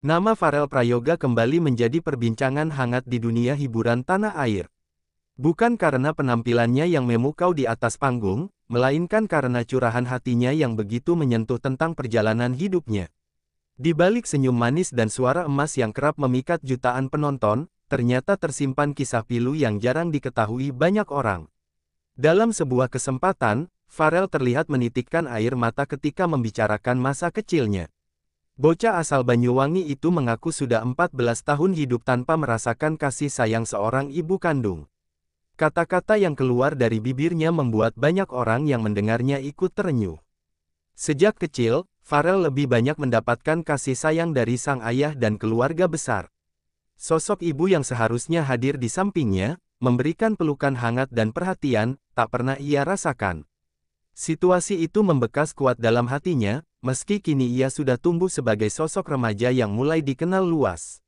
Nama Pharrell Prayoga kembali menjadi perbincangan hangat di dunia hiburan tanah air. Bukan karena penampilannya yang memukau di atas panggung, melainkan karena curahan hatinya yang begitu menyentuh tentang perjalanan hidupnya. Di balik senyum manis dan suara emas yang kerap memikat jutaan penonton, ternyata tersimpan kisah pilu yang jarang diketahui banyak orang. Dalam sebuah kesempatan, Pharrell terlihat menitikkan air mata ketika membicarakan masa kecilnya. Bocah asal Banyuwangi itu mengaku sudah 14 tahun hidup tanpa merasakan kasih sayang seorang ibu kandung. Kata-kata yang keluar dari bibirnya membuat banyak orang yang mendengarnya ikut terenyuh. Sejak kecil, Pharrell lebih banyak mendapatkan kasih sayang dari sang ayah dan keluarga besar. Sosok ibu yang seharusnya hadir di sampingnya, memberikan pelukan hangat dan perhatian, tak pernah ia rasakan. Situasi itu membekas kuat dalam hatinya, meski kini ia sudah tumbuh sebagai sosok remaja yang mulai dikenal luas.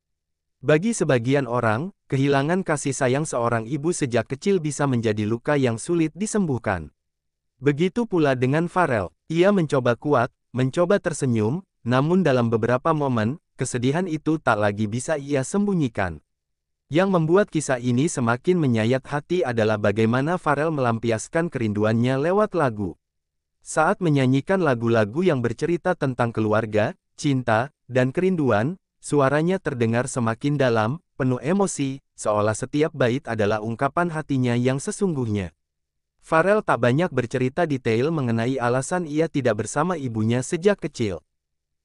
Bagi sebagian orang, kehilangan kasih sayang seorang ibu sejak kecil bisa menjadi luka yang sulit disembuhkan. Begitu pula dengan Pharrell, ia mencoba kuat, mencoba tersenyum, namun dalam beberapa momen, kesedihan itu tak lagi bisa ia sembunyikan. Yang membuat kisah ini semakin menyayat hati adalah bagaimana Pharrell melampiaskan kerinduannya lewat lagu. Saat menyanyikan lagu-lagu yang bercerita tentang keluarga, cinta, dan kerinduan, suaranya terdengar semakin dalam, penuh emosi, seolah setiap bait adalah ungkapan hatinya yang sesungguhnya. Pharrell tak banyak bercerita detail mengenai alasan ia tidak bersama ibunya sejak kecil.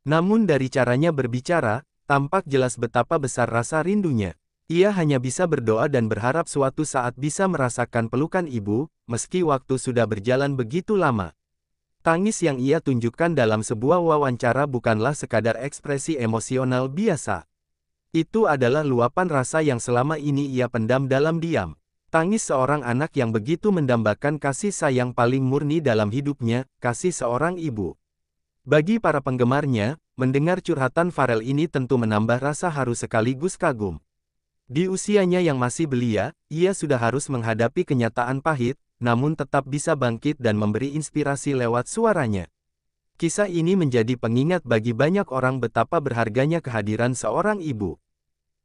Namun dari caranya berbicara, tampak jelas betapa besar rasa rindunya. Ia hanya bisa berdoa dan berharap suatu saat bisa merasakan pelukan ibu, meski waktu sudah berjalan begitu lama. Tangis yang ia tunjukkan dalam sebuah wawancara bukanlah sekadar ekspresi emosional biasa. Itu adalah luapan rasa yang selama ini ia pendam dalam diam. Tangis seorang anak yang begitu mendambakan kasih sayang paling murni dalam hidupnya, kasih seorang ibu. Bagi para penggemarnya, mendengar curhatan Pharrell ini tentu menambah rasa haru sekaligus kagum. Di usianya yang masih belia, ia sudah harus menghadapi kenyataan pahit, namun tetap bisa bangkit dan memberi inspirasi lewat suaranya. Kisah ini menjadi pengingat bagi banyak orang betapa berharganya kehadiran seorang ibu.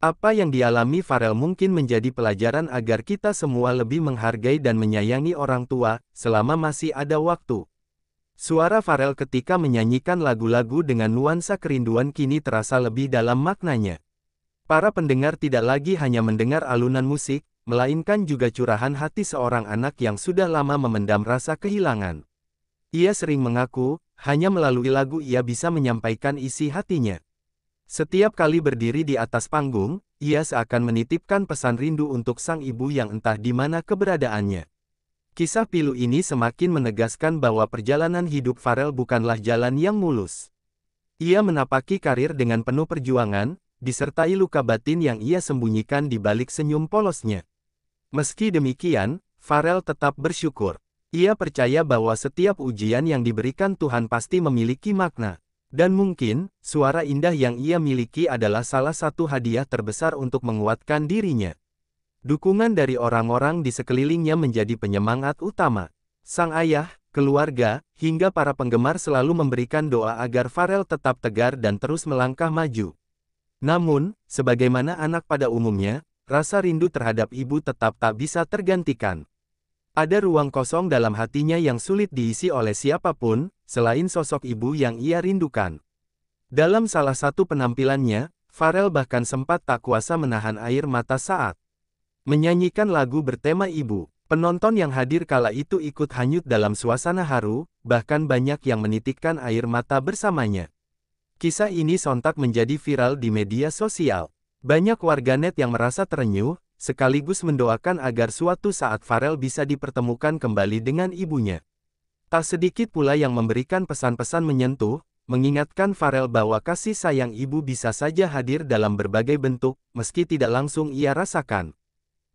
Apa yang dialami Pharrell mungkin menjadi pelajaran agar kita semua lebih menghargai dan menyayangi orang tua, selama masih ada waktu. Suara Pharrell ketika menyanyikan lagu-lagu dengan nuansa kerinduan kini terasa lebih dalam maknanya. Para pendengar tidak lagi hanya mendengar alunan musik, melainkan juga curahan hati seorang anak yang sudah lama memendam rasa kehilangan. Ia sering mengaku, hanya melalui lagu ia bisa menyampaikan isi hatinya. Setiap kali berdiri di atas panggung, ia seakan menitipkan pesan rindu untuk sang ibu yang entah di mana keberadaannya. Kisah pilu ini semakin menegaskan bahwa perjalanan hidup Pharrell bukanlah jalan yang mulus. Ia menapaki karir dengan penuh perjuangan, disertai luka batin yang ia sembunyikan di balik senyum polosnya. Meski demikian, Pharrell tetap bersyukur. Ia percaya bahwa setiap ujian yang diberikan Tuhan pasti memiliki makna. Dan mungkin, suara indah yang ia miliki adalah salah satu hadiah terbesar untuk menguatkan dirinya. Dukungan dari orang-orang di sekelilingnya menjadi penyemangat utama. Sang ayah, keluarga, hingga para penggemar selalu memberikan doa agar Pharrell tetap tegar dan terus melangkah maju. Namun, sebagaimana anak pada umumnya, rasa rindu terhadap ibu tetap tak bisa tergantikan. Ada ruang kosong dalam hatinya yang sulit diisi oleh siapapun, selain sosok ibu yang ia rindukan. Dalam salah satu penampilannya, Pharrell bahkan sempat tak kuasa menahan air mata saat menyanyikan lagu bertema ibu. Penonton yang hadir kala itu ikut hanyut dalam suasana haru, bahkan banyak yang menitikkan air mata bersamanya. Kisah ini sontak menjadi viral di media sosial. Banyak warganet yang merasa terenyuh, sekaligus mendoakan agar suatu saat Pharrell bisa dipertemukan kembali dengan ibunya. Tak sedikit pula yang memberikan pesan-pesan menyentuh, mengingatkan Pharrell bahwa kasih sayang ibu bisa saja hadir dalam berbagai bentuk, meski tidak langsung ia rasakan.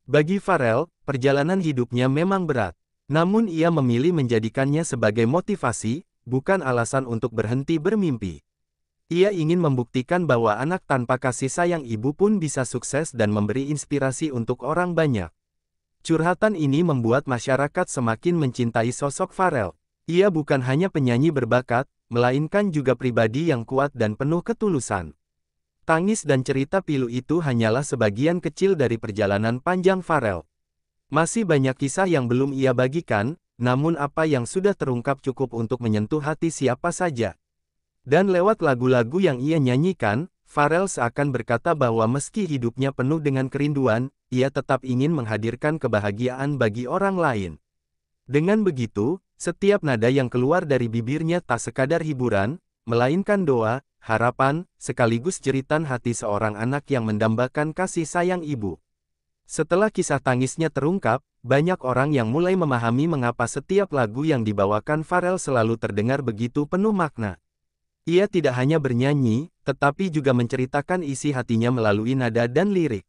Bagi Pharrell, perjalanan hidupnya memang berat. Namun ia memilih menjadikannya sebagai motivasi, bukan alasan untuk berhenti bermimpi. Ia ingin membuktikan bahwa anak tanpa kasih sayang ibu pun bisa sukses dan memberi inspirasi untuk orang banyak. Curhatan ini membuat masyarakat semakin mencintai sosok Pharrell. Ia bukan hanya penyanyi berbakat, melainkan juga pribadi yang kuat dan penuh ketulusan. Tangis dan cerita pilu itu hanyalah sebagian kecil dari perjalanan panjang Pharrell. Masih banyak kisah yang belum ia bagikan, namun apa yang sudah terungkap cukup untuk menyentuh hati siapa saja. Dan lewat lagu-lagu yang ia nyanyikan, Pharrell seakan berkata bahwa meski hidupnya penuh dengan kerinduan, ia tetap ingin menghadirkan kebahagiaan bagi orang lain. Dengan begitu, setiap nada yang keluar dari bibirnya tak sekadar hiburan, melainkan doa, harapan, sekaligus jeritan hati seorang anak yang mendambakan kasih sayang ibu. Setelah kisah tangisnya terungkap, banyak orang yang mulai memahami mengapa setiap lagu yang dibawakan Pharrell selalu terdengar begitu penuh makna. Ia tidak hanya bernyanyi, tetapi juga menceritakan isi hatinya melalui nada dan lirik.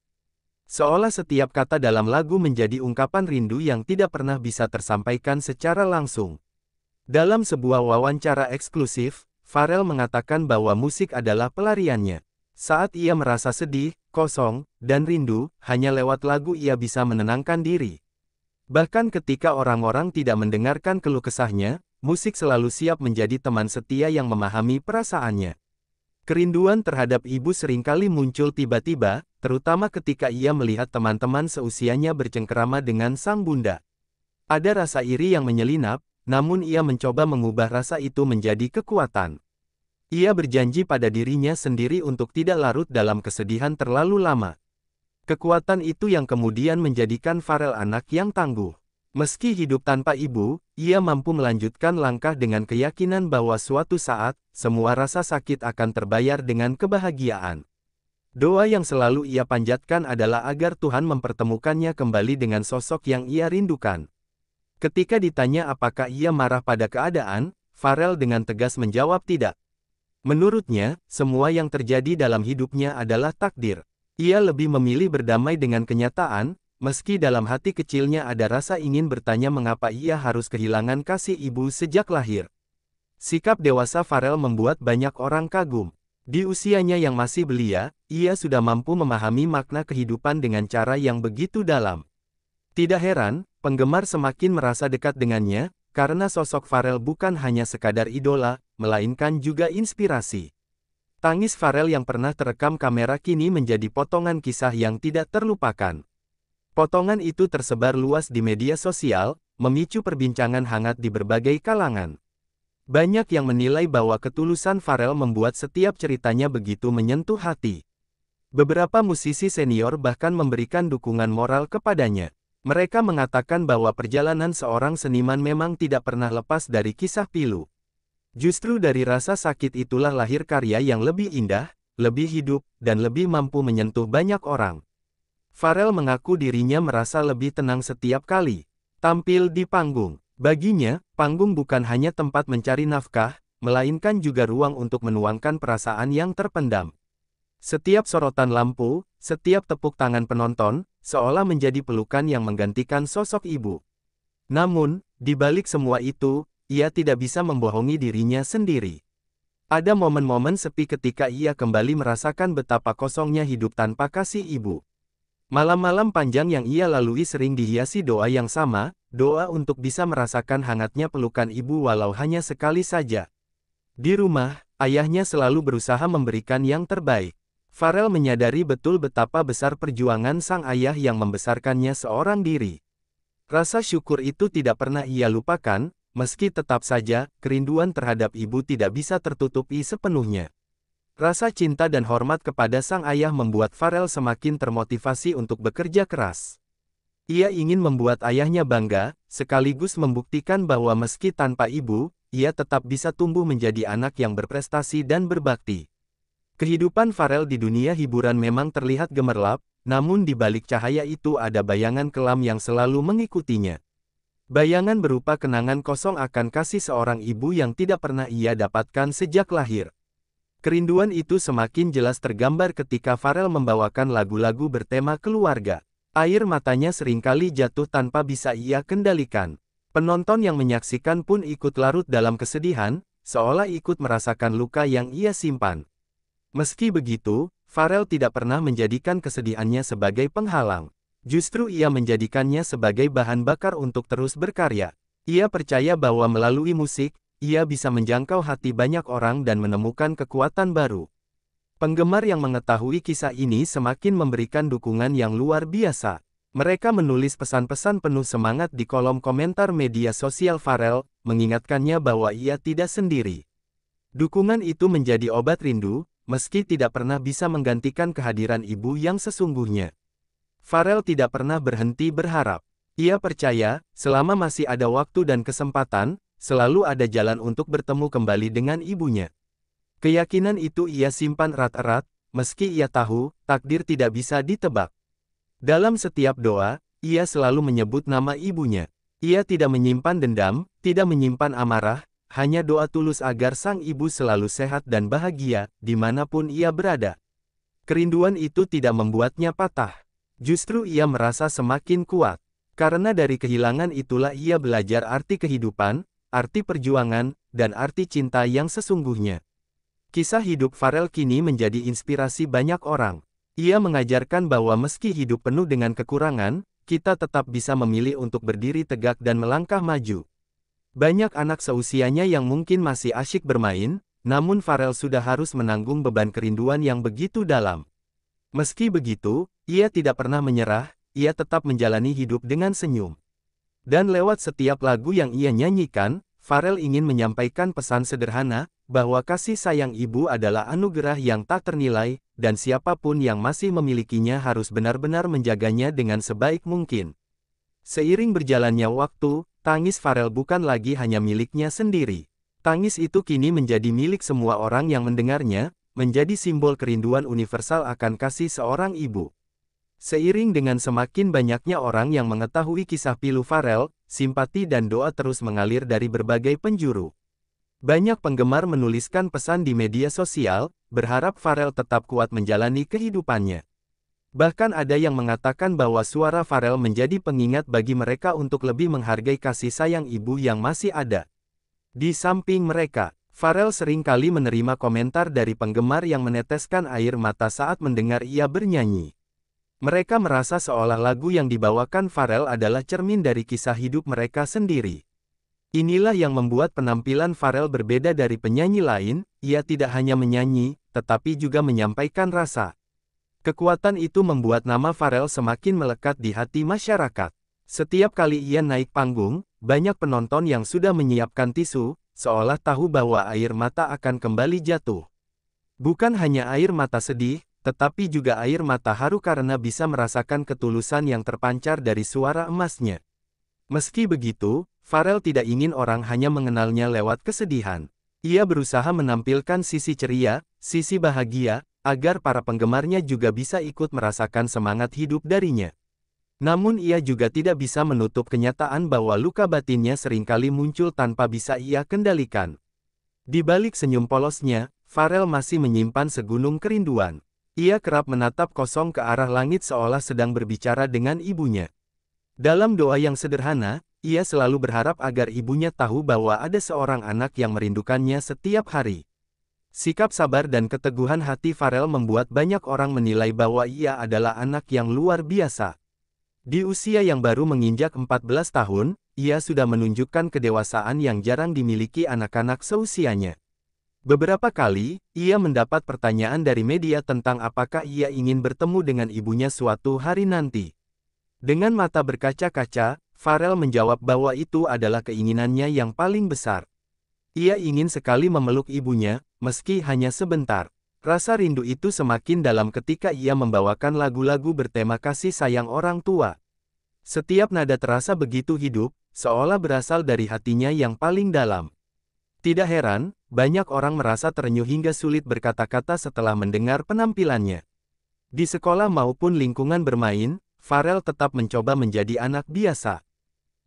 Seolah setiap kata dalam lagu menjadi ungkapan rindu yang tidak pernah bisa tersampaikan secara langsung. Dalam sebuah wawancara eksklusif, Pharrell mengatakan bahwa musik adalah pelariannya. Saat ia merasa sedih, kosong, dan rindu, hanya lewat lagu ia bisa menenangkan diri. Bahkan ketika orang-orang tidak mendengarkan keluh kesahnya, musik selalu siap menjadi teman setia yang memahami perasaannya. Kerinduan terhadap ibu seringkali muncul tiba-tiba, terutama ketika ia melihat teman-teman seusianya bercengkerama dengan sang bunda. Ada rasa iri yang menyelinap, namun ia mencoba mengubah rasa itu menjadi kekuatan. Ia berjanji pada dirinya sendiri untuk tidak larut dalam kesedihan terlalu lama. Kekuatan itu yang kemudian menjadikan Pharrell anak yang tangguh. Meski hidup tanpa ibu, ia mampu melanjutkan langkah dengan keyakinan bahwa suatu saat, semua rasa sakit akan terbayar dengan kebahagiaan. Doa yang selalu ia panjatkan adalah agar Tuhan mempertemukannya kembali dengan sosok yang ia rindukan. Ketika ditanya apakah ia marah pada keadaan, Pharrell dengan tegas menjawab tidak. Menurutnya, semua yang terjadi dalam hidupnya adalah takdir. Ia lebih memilih berdamai dengan kenyataan, meski dalam hati kecilnya ada rasa ingin bertanya mengapa ia harus kehilangan kasih ibu sejak lahir. Sikap dewasa Pharrell membuat banyak orang kagum. Di usianya yang masih belia, ia sudah mampu memahami makna kehidupan dengan cara yang begitu dalam. Tidak heran, penggemar semakin merasa dekat dengannya, karena sosok Pharrell bukan hanya sekadar idola, melainkan juga inspirasi. Tangis Pharrell yang pernah terekam kamera kini menjadi potongan kisah yang tidak terlupakan. Potongan itu tersebar luas di media sosial, memicu perbincangan hangat di berbagai kalangan. Banyak yang menilai bahwa ketulusan Pharrell membuat setiap ceritanya begitu menyentuh hati. Beberapa musisi senior bahkan memberikan dukungan moral kepadanya. Mereka mengatakan bahwa perjalanan seorang seniman memang tidak pernah lepas dari kisah pilu. Justru dari rasa sakit itulah lahir karya yang lebih indah, lebih hidup, dan lebih mampu menyentuh banyak orang. Pharrell mengaku dirinya merasa lebih tenang setiap kali tampil di panggung. Baginya, panggung bukan hanya tempat mencari nafkah, melainkan juga ruang untuk menuangkan perasaan yang terpendam. Setiap sorotan lampu, setiap tepuk tangan penonton, seolah menjadi pelukan yang menggantikan sosok ibu. Namun, di balik semua itu, ia tidak bisa membohongi dirinya sendiri. Ada momen-momen sepi ketika ia kembali merasakan betapa kosongnya hidup tanpa kasih ibu. Malam-malam panjang yang ia lalui sering dihiasi doa yang sama, doa untuk bisa merasakan hangatnya pelukan ibu walau hanya sekali saja. Di rumah, ayahnya selalu berusaha memberikan yang terbaik. Pharrell menyadari betul betapa besar perjuangan sang ayah yang membesarkannya seorang diri. Rasa syukur itu tidak pernah ia lupakan, meski tetap saja, kerinduan terhadap ibu tidak bisa tertutupi sepenuhnya. Rasa cinta dan hormat kepada sang ayah membuat Pharrell semakin termotivasi untuk bekerja keras. Ia ingin membuat ayahnya bangga, sekaligus membuktikan bahwa meski tanpa ibu, ia tetap bisa tumbuh menjadi anak yang berprestasi dan berbakti. Kehidupan Pharrell di dunia hiburan memang terlihat gemerlap, namun di balik cahaya itu ada bayangan kelam yang selalu mengikutinya. Bayangan berupa kenangan kosong akan kasih seorang ibu yang tidak pernah ia dapatkan sejak lahir. Kerinduan itu semakin jelas tergambar ketika Pharrell membawakan lagu-lagu bertema keluarga. Air matanya seringkali jatuh tanpa bisa ia kendalikan. Penonton yang menyaksikan pun ikut larut dalam kesedihan, seolah ikut merasakan luka yang ia simpan. Meski begitu, Pharrell tidak pernah menjadikan kesedihannya sebagai penghalang. Justru ia menjadikannya sebagai bahan bakar untuk terus berkarya. Ia percaya bahwa melalui musik, ia bisa menjangkau hati banyak orang dan menemukan kekuatan baru. Penggemar yang mengetahui kisah ini semakin memberikan dukungan yang luar biasa. Mereka menulis pesan-pesan penuh semangat di kolom komentar media sosial Pharrell, mengingatkannya bahwa ia tidak sendiri. Dukungan itu menjadi obat rindu, meski tidak pernah bisa menggantikan kehadiran ibu yang sesungguhnya. Pharrell tidak pernah berhenti berharap. Ia percaya, selama masih ada waktu dan kesempatan, selalu ada jalan untuk bertemu kembali dengan ibunya. Keyakinan itu ia simpan erat-erat, meski ia tahu, takdir tidak bisa ditebak. Dalam setiap doa, ia selalu menyebut nama ibunya. Ia tidak menyimpan dendam, tidak menyimpan amarah, hanya doa tulus agar sang ibu selalu sehat dan bahagia, dimanapun ia berada. Kerinduan itu tidak membuatnya patah. Justru ia merasa semakin kuat. Karena dari kehilangan itulah ia belajar arti kehidupan, arti perjuangan, dan arti cinta yang sesungguhnya. Kisah hidup Pharrell kini menjadi inspirasi banyak orang. Ia mengajarkan bahwa meski hidup penuh dengan kekurangan, kita tetap bisa memilih untuk berdiri tegak dan melangkah maju. Banyak anak seusianya yang mungkin masih asyik bermain, namun Pharrell sudah harus menanggung beban kerinduan yang begitu dalam. Meski begitu, ia tidak pernah menyerah, ia tetap menjalani hidup dengan senyum. Dan lewat setiap lagu yang ia nyanyikan, Pharrell ingin menyampaikan pesan sederhana, bahwa kasih sayang ibu adalah anugerah yang tak ternilai, dan siapapun yang masih memilikinya harus benar-benar menjaganya dengan sebaik mungkin. Seiring berjalannya waktu, tangis Pharrell bukan lagi hanya miliknya sendiri. Tangis itu kini menjadi milik semua orang yang mendengarnya, menjadi simbol kerinduan universal akan kasih seorang ibu. Seiring dengan semakin banyaknya orang yang mengetahui kisah pilu Pharrell, simpati dan doa terus mengalir dari berbagai penjuru. Banyak penggemar menuliskan pesan di media sosial, berharap Pharrell tetap kuat menjalani kehidupannya. Bahkan ada yang mengatakan bahwa suara Pharrell menjadi pengingat bagi mereka untuk lebih menghargai kasih sayang ibu yang masih ada. Di samping mereka, Pharrell sering kali menerima komentar dari penggemar yang meneteskan air mata saat mendengar ia bernyanyi. Mereka merasa seolah lagu yang dibawakan Pharrell adalah cermin dari kisah hidup mereka sendiri. Inilah yang membuat penampilan Pharrell berbeda dari penyanyi lain, ia tidak hanya menyanyi, tetapi juga menyampaikan rasa. Kekuatan itu membuat nama Pharrell semakin melekat di hati masyarakat. Setiap kali ia naik panggung, banyak penonton yang sudah menyiapkan tisu, seolah tahu bahwa air mata akan kembali jatuh. Bukan hanya air mata sedih, tetapi juga air mata haru karena bisa merasakan ketulusan yang terpancar dari suara emasnya. Meski begitu, Pharrell tidak ingin orang hanya mengenalnya lewat kesedihan. Ia berusaha menampilkan sisi ceria, sisi bahagia, agar para penggemarnya juga bisa ikut merasakan semangat hidup darinya. Namun ia juga tidak bisa menutup kenyataan bahwa luka batinnya seringkali muncul tanpa bisa ia kendalikan. Di balik senyum polosnya, Pharrell masih menyimpan segunung kerinduan. Ia kerap menatap kosong ke arah langit seolah sedang berbicara dengan ibunya. Dalam doa yang sederhana, ia selalu berharap agar ibunya tahu bahwa ada seorang anak yang merindukannya setiap hari. Sikap sabar dan keteguhan hati Pharrell membuat banyak orang menilai bahwa ia adalah anak yang luar biasa. Di usia yang baru menginjak 14 tahun, ia sudah menunjukkan kedewasaan yang jarang dimiliki anak-anak seusianya. Beberapa kali, ia mendapat pertanyaan dari media tentang apakah ia ingin bertemu dengan ibunya suatu hari nanti. Dengan mata berkaca-kaca, Pharrell menjawab bahwa itu adalah keinginannya yang paling besar. Ia ingin sekali memeluk ibunya, meski hanya sebentar. Rasa rindu itu semakin dalam ketika ia membawakan lagu-lagu bertema kasih sayang orang tua. Setiap nada terasa begitu hidup, seolah berasal dari hatinya yang paling dalam. Tidak heran, banyak orang merasa terenyuh hingga sulit berkata-kata setelah mendengar penampilannya. Di sekolah maupun lingkungan bermain, Pharrell tetap mencoba menjadi anak biasa.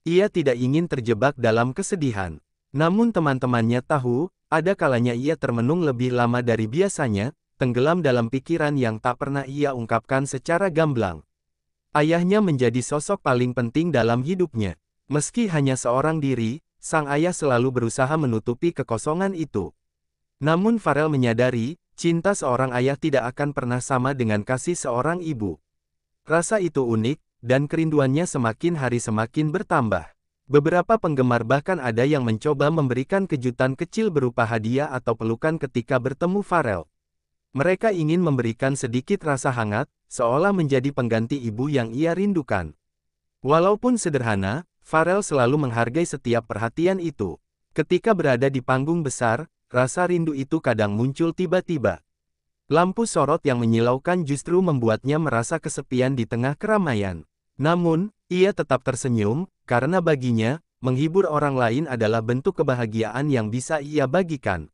Ia tidak ingin terjebak dalam kesedihan. Namun teman-temannya tahu, ada kalanya ia termenung lebih lama dari biasanya, tenggelam dalam pikiran yang tak pernah ia ungkapkan secara gamblang. Ayahnya menjadi sosok paling penting dalam hidupnya. Meski hanya seorang diri, sang ayah selalu berusaha menutupi kekosongan itu. Namun Pharrell menyadari, cinta seorang ayah tidak akan pernah sama dengan kasih seorang ibu. Rasa itu unik, dan kerinduannya semakin hari semakin bertambah. Beberapa penggemar bahkan ada yang mencoba memberikan kejutan kecil berupa hadiah atau pelukan ketika bertemu Pharrell. Mereka ingin memberikan sedikit rasa hangat, seolah menjadi pengganti ibu yang ia rindukan. Walaupun sederhana, Pharrell selalu menghargai setiap perhatian itu. Ketika berada di panggung besar, rasa rindu itu kadang muncul tiba-tiba. Lampu sorot yang menyilaukan justru membuatnya merasa kesepian di tengah keramaian. Namun, ia tetap tersenyum, karena baginya, menghibur orang lain adalah bentuk kebahagiaan yang bisa ia bagikan.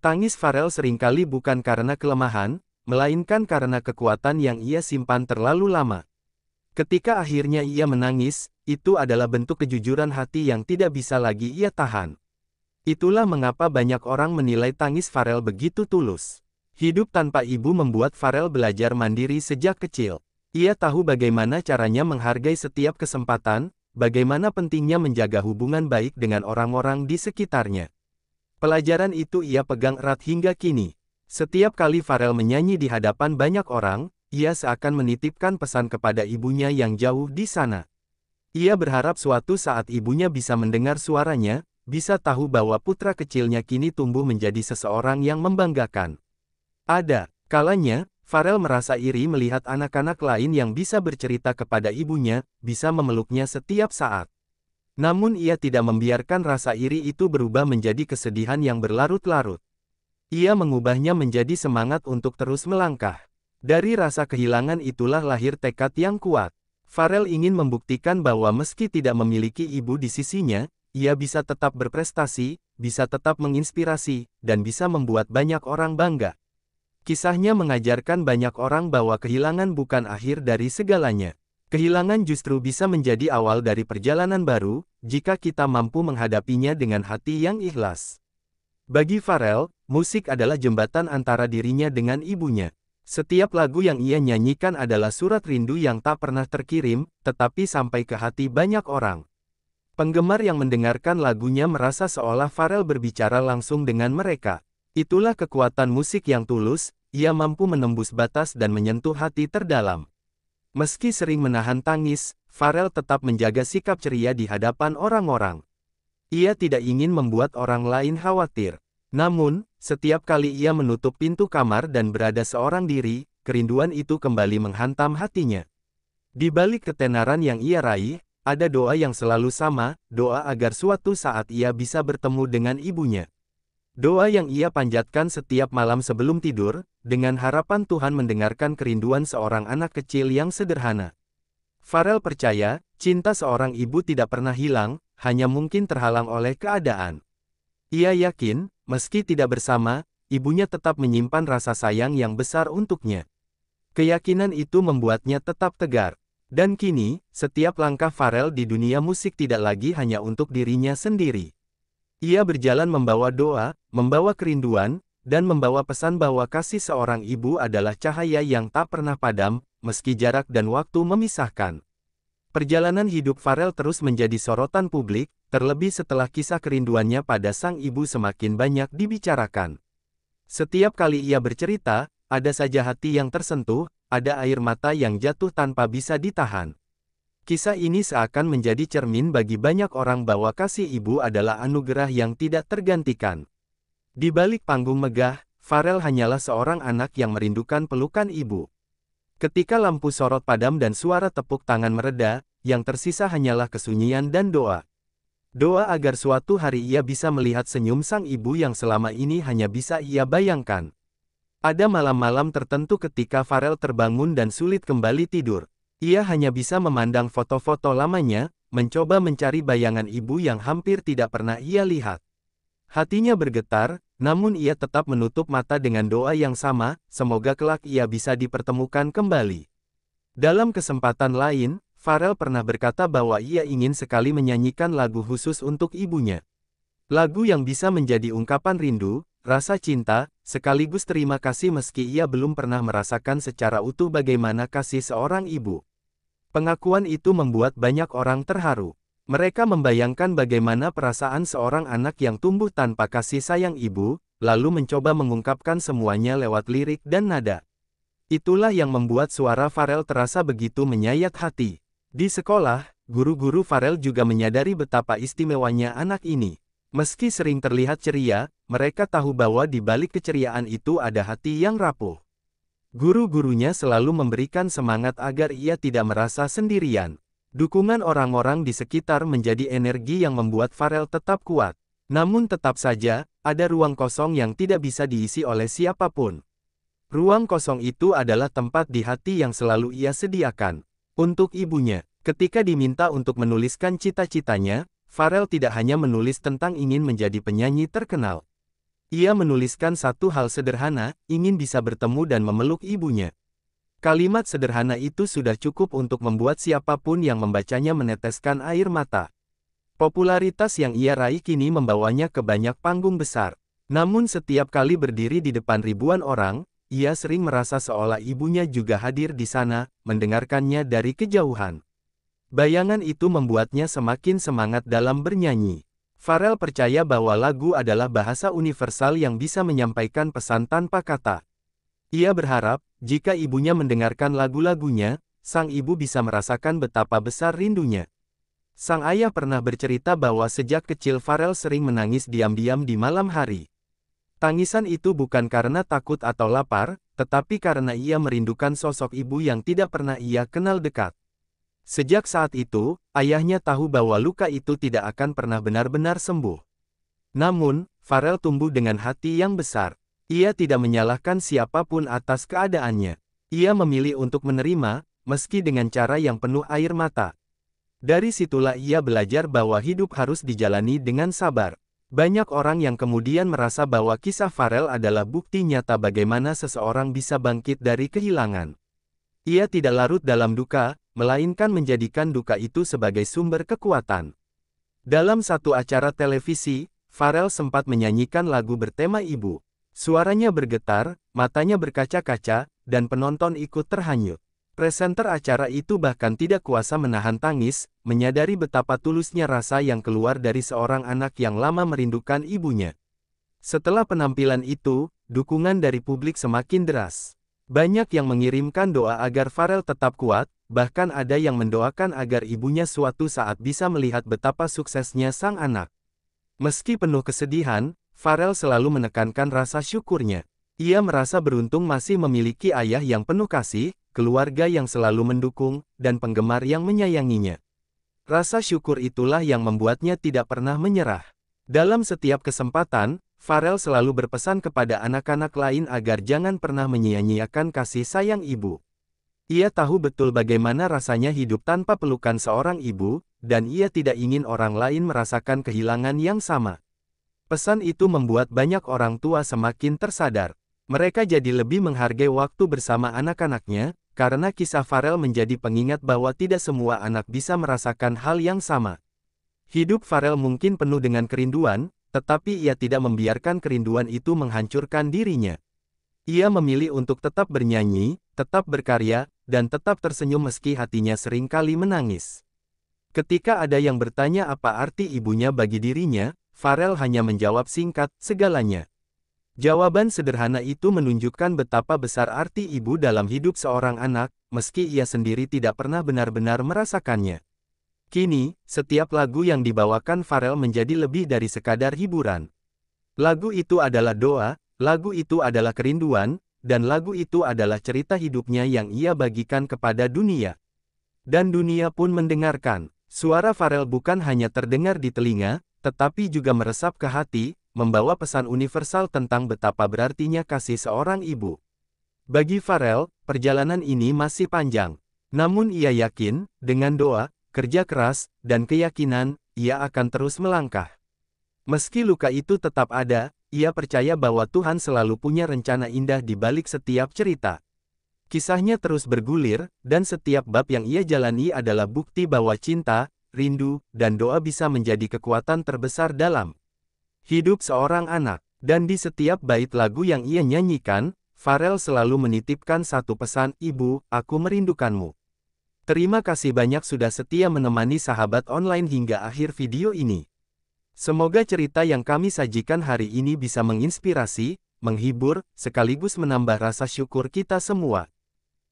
Tangis Pharrell seringkali bukan karena kelemahan, melainkan karena kekuatan yang ia simpan terlalu lama. Ketika akhirnya ia menangis, itu adalah bentuk kejujuran hati yang tidak bisa lagi ia tahan. Itulah mengapa banyak orang menilai tangis Pharrell begitu tulus. Hidup tanpa ibu membuat Pharrell belajar mandiri sejak kecil. Ia tahu bagaimana caranya menghargai setiap kesempatan, bagaimana pentingnya menjaga hubungan baik dengan orang-orang di sekitarnya. Pelajaran itu ia pegang erat hingga kini. Setiap kali Pharrell menyanyi di hadapan banyak orang, ia seakan menitipkan pesan kepada ibunya yang jauh di sana. Ia berharap suatu saat ibunya bisa mendengar suaranya, bisa tahu bahwa putra kecilnya kini tumbuh menjadi seseorang yang membanggakan. Ada kalanya, Pharrell merasa iri melihat anak-anak lain yang bisa bercerita kepada ibunya, bisa memeluknya setiap saat. Namun ia tidak membiarkan rasa iri itu berubah menjadi kesedihan yang berlarut-larut. Ia mengubahnya menjadi semangat untuk terus melangkah. Dari rasa kehilangan itulah lahir tekad yang kuat. Pharrell ingin membuktikan bahwa meski tidak memiliki ibu di sisinya, ia bisa tetap berprestasi, bisa tetap menginspirasi, dan bisa membuat banyak orang bangga. Kisahnya mengajarkan banyak orang bahwa kehilangan bukan akhir dari segalanya. Kehilangan justru bisa menjadi awal dari perjalanan baru, jika kita mampu menghadapinya dengan hati yang ikhlas. Bagi Pharrell, musik adalah jembatan antara dirinya dengan ibunya. Setiap lagu yang ia nyanyikan adalah surat rindu yang tak pernah terkirim, tetapi sampai ke hati banyak orang. Penggemar yang mendengarkan lagunya merasa seolah Pharrell berbicara langsung dengan mereka. Itulah kekuatan musik yang tulus, ia mampu menembus batas dan menyentuh hati terdalam. Meski sering menahan tangis, Pharrell tetap menjaga sikap ceria di hadapan orang-orang. Ia tidak ingin membuat orang lain khawatir. Namun, setiap kali ia menutup pintu kamar dan berada seorang diri, kerinduan itu kembali menghantam hatinya. Di balik ketenaran yang ia raih, ada doa yang selalu sama, doa agar suatu saat ia bisa bertemu dengan ibunya. Doa yang ia panjatkan setiap malam sebelum tidur, dengan harapan Tuhan mendengarkan kerinduan seorang anak kecil yang sederhana. Pharrell percaya, cinta seorang ibu tidak pernah hilang, hanya mungkin terhalang oleh keadaan. Ia yakin, meski tidak bersama, ibunya tetap menyimpan rasa sayang yang besar untuknya. Keyakinan itu membuatnya tetap tegar. Dan kini, setiap langkah Pharrell di dunia musik tidak lagi hanya untuk dirinya sendiri. Ia berjalan membawa doa, membawa kerinduan, dan membawa pesan bahwa kasih seorang ibu adalah cahaya yang tak pernah padam, meski jarak dan waktu memisahkan. Perjalanan hidup Pharrell terus menjadi sorotan publik, terlebih setelah kisah kerinduannya pada sang ibu semakin banyak dibicarakan. Setiap kali ia bercerita, ada saja hati yang tersentuh, ada air mata yang jatuh tanpa bisa ditahan. Kisah ini seakan menjadi cermin bagi banyak orang bahwa kasih ibu adalah anugerah yang tidak tergantikan. Di balik panggung megah, Pharrell hanyalah seorang anak yang merindukan pelukan ibu. Ketika lampu sorot padam dan suara tepuk tangan mereda, yang tersisa hanyalah kesunyian dan doa. Doa agar suatu hari ia bisa melihat senyum sang ibu yang selama ini hanya bisa ia bayangkan. Ada malam-malam tertentu ketika Pharrell terbangun dan sulit kembali tidur. Ia hanya bisa memandang foto-foto lamanya, mencoba mencari bayangan ibu yang hampir tidak pernah ia lihat. Hatinya bergetar, namun ia tetap menutup mata dengan doa yang sama, semoga kelak ia bisa dipertemukan kembali. Dalam kesempatan lain, Pharrell pernah berkata bahwa ia ingin sekali menyanyikan lagu khusus untuk ibunya. Lagu yang bisa menjadi ungkapan rindu, rasa cinta, sekaligus terima kasih meski ia belum pernah merasakan secara utuh bagaimana kasih seorang ibu. Pengakuan itu membuat banyak orang terharu. Mereka membayangkan bagaimana perasaan seorang anak yang tumbuh tanpa kasih sayang ibu, lalu mencoba mengungkapkan semuanya lewat lirik dan nada. Itulah yang membuat suara Pharrell terasa begitu menyayat hati. Di sekolah, guru-guru Pharrell juga menyadari betapa istimewanya anak ini. Meski sering terlihat ceria, mereka tahu bahwa di balik keceriaan itu ada hati yang rapuh. Guru-gurunya selalu memberikan semangat agar ia tidak merasa sendirian. Dukungan orang-orang di sekitar menjadi energi yang membuat Farel tetap kuat. Namun tetap saja, ada ruang kosong yang tidak bisa diisi oleh siapapun. Ruang kosong itu adalah tempat di hati yang selalu ia sediakan. Untuk ibunya, ketika diminta untuk menuliskan cita-citanya, Farel tidak hanya menulis tentang ingin menjadi penyanyi terkenal. Ia menuliskan satu hal sederhana, ingin bisa bertemu dan memeluk ibunya. Kalimat sederhana itu sudah cukup untuk membuat siapapun yang membacanya meneteskan air mata. Popularitas yang ia raih kini membawanya ke banyak panggung besar. Namun setiap kali berdiri di depan ribuan orang, ia sering merasa seolah ibunya juga hadir di sana, mendengarkannya dari kejauhan. Bayangan itu membuatnya semakin semangat dalam bernyanyi. Farel percaya bahwa lagu adalah bahasa universal yang bisa menyampaikan pesan tanpa kata. Ia berharap, jika ibunya mendengarkan lagu-lagunya, sang ibu bisa merasakan betapa besar rindunya. Sang ayah pernah bercerita bahwa sejak kecil Farel sering menangis diam-diam di malam hari. Tangisan itu bukan karena takut atau lapar, tetapi karena ia merindukan sosok ibu yang tidak pernah ia kenal dekat. Sejak saat itu, ayahnya tahu bahwa luka itu tidak akan pernah benar-benar sembuh. Namun, Farel tumbuh dengan hati yang besar. Ia tidak menyalahkan siapapun atas keadaannya. Ia memilih untuk menerima, meski dengan cara yang penuh air mata. Dari situlah ia belajar bahwa hidup harus dijalani dengan sabar. Banyak orang yang kemudian merasa bahwa kisah Farel adalah bukti nyata bagaimana seseorang bisa bangkit dari kehilangan. Ia tidak larut dalam duka, melainkan menjadikan duka itu sebagai sumber kekuatan. Dalam satu acara televisi, Farel sempat menyanyikan lagu bertema ibu. Suaranya bergetar, matanya berkaca-kaca, dan penonton ikut terhanyut. Presenter acara itu bahkan tidak kuasa menahan tangis, menyadari betapa tulusnya rasa yang keluar dari seorang anak yang lama merindukan ibunya. Setelah penampilan itu, dukungan dari publik semakin deras. Banyak yang mengirimkan doa agar Farel tetap kuat, bahkan ada yang mendoakan agar ibunya suatu saat bisa melihat betapa suksesnya sang anak. Meski penuh kesedihan, Farel selalu menekankan rasa syukurnya. Ia merasa beruntung masih memiliki ayah yang penuh kasih, keluarga yang selalu mendukung, dan penggemar yang menyayanginya. Rasa syukur itulah yang membuatnya tidak pernah menyerah. Dalam setiap kesempatan, Farel selalu berpesan kepada anak-anak lain agar jangan pernah menyia-nyiakan kasih sayang ibu. Ia tahu betul bagaimana rasanya hidup tanpa pelukan seorang ibu, dan ia tidak ingin orang lain merasakan kehilangan yang sama. Pesan itu membuat banyak orang tua semakin tersadar. Mereka jadi lebih menghargai waktu bersama anak-anaknya, karena kisah Farel menjadi pengingat bahwa tidak semua anak bisa merasakan hal yang sama. Hidup Farel mungkin penuh dengan kerinduan, tetapi ia tidak membiarkan kerinduan itu menghancurkan dirinya. Ia memilih untuk tetap bernyanyi, tetap berkarya, dan tetap tersenyum meski hatinya seringkali menangis. Ketika ada yang bertanya apa arti ibunya bagi dirinya, Farel hanya menjawab singkat, segalanya. Jawaban sederhana itu menunjukkan betapa besar arti ibu dalam hidup seorang anak, meski ia sendiri tidak pernah benar-benar merasakannya. Kini, setiap lagu yang dibawakan Farel menjadi lebih dari sekadar hiburan. Lagu itu adalah doa, lagu itu adalah kerinduan, dan lagu itu adalah cerita hidupnya yang ia bagikan kepada dunia. Dan dunia pun mendengarkan. Suara Farel bukan hanya terdengar di telinga, tetapi juga meresap ke hati, membawa pesan universal tentang betapa berartinya kasih seorang ibu. Bagi Farel, perjalanan ini masih panjang. Namun ia yakin, dengan doa, kerja keras, dan keyakinan, ia akan terus melangkah. Meski luka itu tetap ada, ia percaya bahwa Tuhan selalu punya rencana indah di balik setiap cerita. Kisahnya terus bergulir, dan setiap bab yang ia jalani adalah bukti bahwa cinta, rindu, dan doa bisa menjadi kekuatan terbesar dalam hidup seorang anak. Dan di setiap bait lagu yang ia nyanyikan, Farel selalu menitipkan satu pesan, "Ibu, aku merindukanmu." Terima kasih banyak sudah setia menemani sahabat online hingga akhir video ini. Semoga cerita yang kami sajikan hari ini bisa menginspirasi, menghibur, sekaligus menambah rasa syukur kita semua.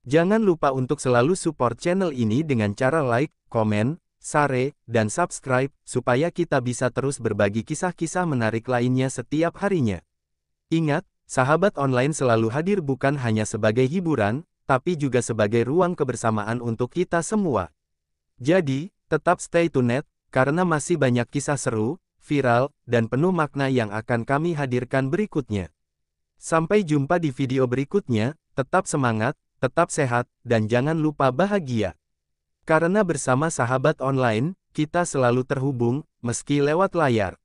Jangan lupa untuk selalu support channel ini dengan cara like, komen, share, dan subscribe, supaya kita bisa terus berbagi kisah-kisah menarik lainnya setiap harinya. Ingat, sahabat online selalu hadir bukan hanya sebagai hiburan, tapi juga sebagai ruang kebersamaan untuk kita semua. Jadi, tetap stay tuned, karena masih banyak kisah seru, viral, dan penuh makna yang akan kami hadirkan berikutnya. Sampai jumpa di video berikutnya, tetap semangat, tetap sehat, dan jangan lupa bahagia. Karena bersama sahabat online, kita selalu terhubung, meski lewat layar.